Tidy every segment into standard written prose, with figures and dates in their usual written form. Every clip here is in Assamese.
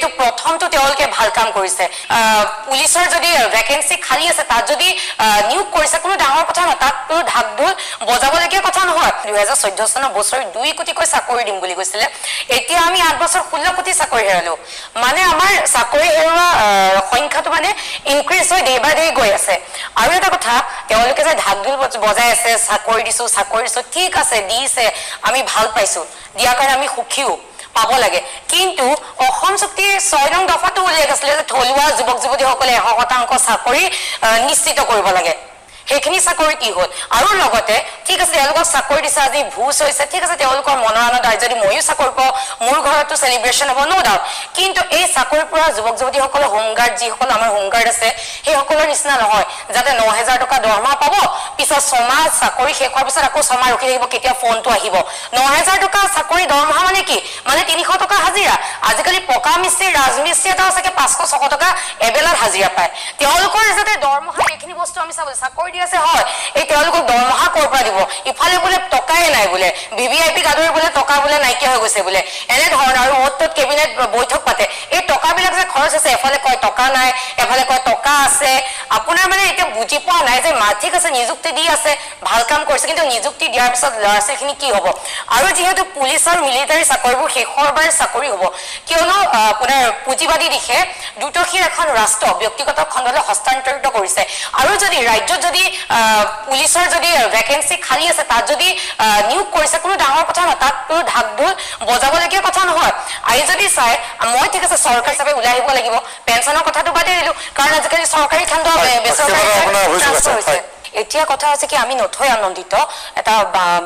এটো প্ৰথমটো তেওঁলোকে ভাল কাম কৰিছে পুলিচৰ যদি ভ্যাকেন্সি খালি আছে তাত যদি নিয়োগ কৰিছে কোনো ডাঙৰ কথা নহয় তাত কোনো ঢাক ঢোল বজাবলগীয়া কথা নহয় 2014 চনৰ বছৰ 2 কোটিকৈ চাকৰি দিম বুলি কৈছিলে এতিয়া আমি 8 বছৰ 16 কোটি চাকৰি হেৰালো মানে আমাৰ চাকৰি হেৰুৱা সংখ্যাটো মানে ইনক্ৰিজ হৈ ডে বাই ডে গৈ আছে আৰু এটা কথা তেওঁলোকে যে ঢাক ঢোল বজাই আছে চাকৰি দিছো ঠিক আছে দিছে আমি ভাল পাইছো দিয়াৰ কাৰণে আমি সুখীও পাব লাগে কিন্তু অসম চুক্তিৰ 6 নং দফাটো উল্লেখ আছিল যে থলুৱা যুৱক যুৱতীসকলে 100% চাকৰি নিশ্চিত কৰিব লাগে হেখিনি চাকৰি কি হল আৰু লগতে ঠিক আছে তেওঁলোকক চাকৰি দিছে আজি ভূজ হৈছে ঠিক আছে তেওঁলোকৰ মনৰ আনন্দ যদি ময়ো চাকৰি পাওঁ মোৰ ঘৰতো সেলিব্ৰেশন হ'ব নো ডাউট কিন্তু এই চাকৰি পৰা যুৱক যুৱতীসকলৰ হোমগাৰ্ড যিসকল আমাৰ হোমগাৰ্ড আছে সেই সকলৰ নিচিনা নহয় যাতে 9000 টকা দৰমহা পাব পিছত সমাজ চাকৰি শেষ হোৱাৰ পিছত আকৌ সমাজ ৰখি থাকিব কেতিয়া ফোনটো আহিব 9000 টকা চাকৰি দৰমহা মানে কি মানে 300 টকা হাজিৰা আজিকালি পকা মিস্ত্ৰী ৰাজমিস্ত্ৰী এটা আছে 500 600 টকা এবেলাৰ হাজিৰা পায় তেওঁলোকৰ যাতে দৰমহা এইখিনি বস্তু আমি চাব চাকৰি আছে হয় এই তেওঁলোকক দৰমহা কৰ পৰা দিব ইফালে বোলে টকাই নাই বোলে ভিভিআইপি গাদৰ বোলে টকা বোলে নাইকিয়া হৈ গৈছে বোলে এনে ধৰণৰ আৰু ওটত কেবিনেট বৈঠক পাতে এই টকা বিলাক যে খৰচ আছে এফালে কয় টকা নাই এফালে কয় টকা আছে আপোনাৰ মানে এটা বুজি পোৱা নাই যে ঠিক আছে নিযুক্তি দি আছে ভাল কাম কৰিছে কিন্তু নিযুক্তি দিয়াৰ পিছত লৰাছেখিনি কি হ'ব আৰু যেহেতু পুলিশ আৰু মিলিটাৰী চাকৰিবোৰ শেষৰবাৰ চাকৰি হ'ব কিয়নো আপোনাৰ পুঁজিবাদী দিশে দুটকীৰ এখন ৰাষ্ট্ৰ ব্যক্তিগত খণ্ডলৈ হস্তান্তৰিত কৰিছে আৰু যদি ৰাজ্যত যদি পুলিচৰ যদি ভ্যাকেন্সি খালি আছে তাত যদি নিয়োগ কৰিছে কোনো ডাঙৰ কথা নহয় তাত কোনো ঢাক ঢোল বজাবলগীয়া কথা নহয় আই যদি চাই মই ঠিক আছে চৰকাৰ হিচাপে ওলাই আহিব লাগিব পেনচনৰ কথাটো বাদে দিলো কাৰণ আজিকালি চৰকাৰী খণ্ড বেচৰকাৰী এতিয়া কথা আছে কি আমি নথৈ আনন্দিত এটা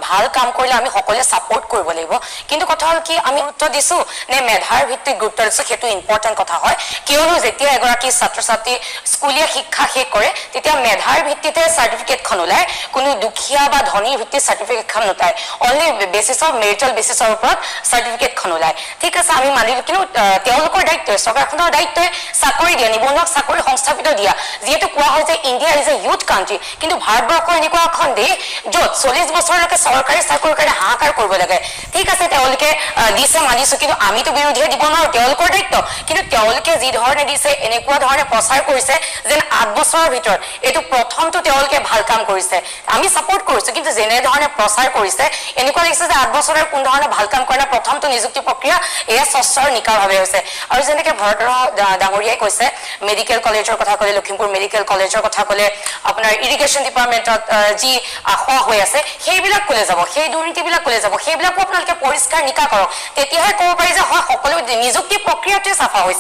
ভাল কাম কৰিলে আমি সকলোৱে সাপোৰ্ট কৰিব লাগিব কিন্তু কথা হল কি আমি গুৰুত্ব দিছো নে মেধাৰ ভিত্তিত গুৰুত্ব দিছো সেইটো ইম্পৰ্টেন্ট কথা হয় কিয়নো যেতিয়া এগৰাকী ছাত্ৰ ছাত্ৰী স্কুলীয়া শিক্ষা শেষ কৰে তেতিয়া মেধাৰ ভিত্তিতে সাৰ্টিফিকেটখন ওলায় কোনো দুখীয়া বা ধনীৰ ভিত্তিত সাৰ্টিফিকেটখন নোলায় অনলি বেচিছ অফ মেৰিটাল বেচিছৰ ওপৰত সাৰ্টিফিকেটখন ওলায় ঠিক আছে আমি মানিলো কিন্তু তেওঁলোকৰ দায়িত্ব চৰকাৰখনৰ দায়িত্ব চাকৰি দিয়া নিবনুৱাক চাকৰি সংস্থাপিত দিয়া যিহেতু কোৱা হয় যে India is a youth country কিন্তু ভাৰতবৰ্ষ এনেকুৱা এখন দেশ য'ত 40 বছৰলৈকে চৰকাৰী চাকৰিৰ কাৰণে হাহাকাৰ কৰিব লাগে ঠিক আছে তেওঁলোকে দিছে মানিছো কিন্তু আমিতো বিৰোধীয়ে দিব নোৱাৰো তেওঁলোকৰ দায়িত্ব কিন্তু তেওঁলোকে যি ধৰণে দিছে এনেকুৱা ধৰণে প্ৰচাৰ কৰিছে যেন 8 বছৰৰ ভিতৰত এইটো প্ৰথমটো তেওঁলোকে ভাল কাম কৰিছে আমি সাপোৰ্ট কৰিছো কিন্তু যেনে ধৰণে প্ৰচাৰ কৰিছে এনেকুৱা লাগিছে যে 8 বছৰৰ কোন ধৰণে ভাল কাম কৰা প্ৰথমটো নিযুক্তি প্ৰক্ৰিয়া এয়া স্বচ্ছৰ নিকাভাৱে হৈছে আৰু যেনেকে ভৰতৰ ডাঙৰীয়াই কৈছে মেডিকেল কলেজৰ কথা ক'লে লখিমপুৰ মেডিকেল কলেজৰ কথা ক'লে আপোনাৰ ইৰিগেশ্যন ডিপাৰ্টমেন্টত যি আখোৱা হৈ আছে সেইবিলাক কোলে যাব সেই দুৰ্নীতিবিলাক কোলে যাব সেইবিলাকো আপোনালোকে পৰিষ্কাৰ নিকা কৰক তেতিয়াহে ক'ব পাৰি যে হয় সকলো নিযুক্তি প্ৰক্ৰিয়াটোৱে চাফা হৈছে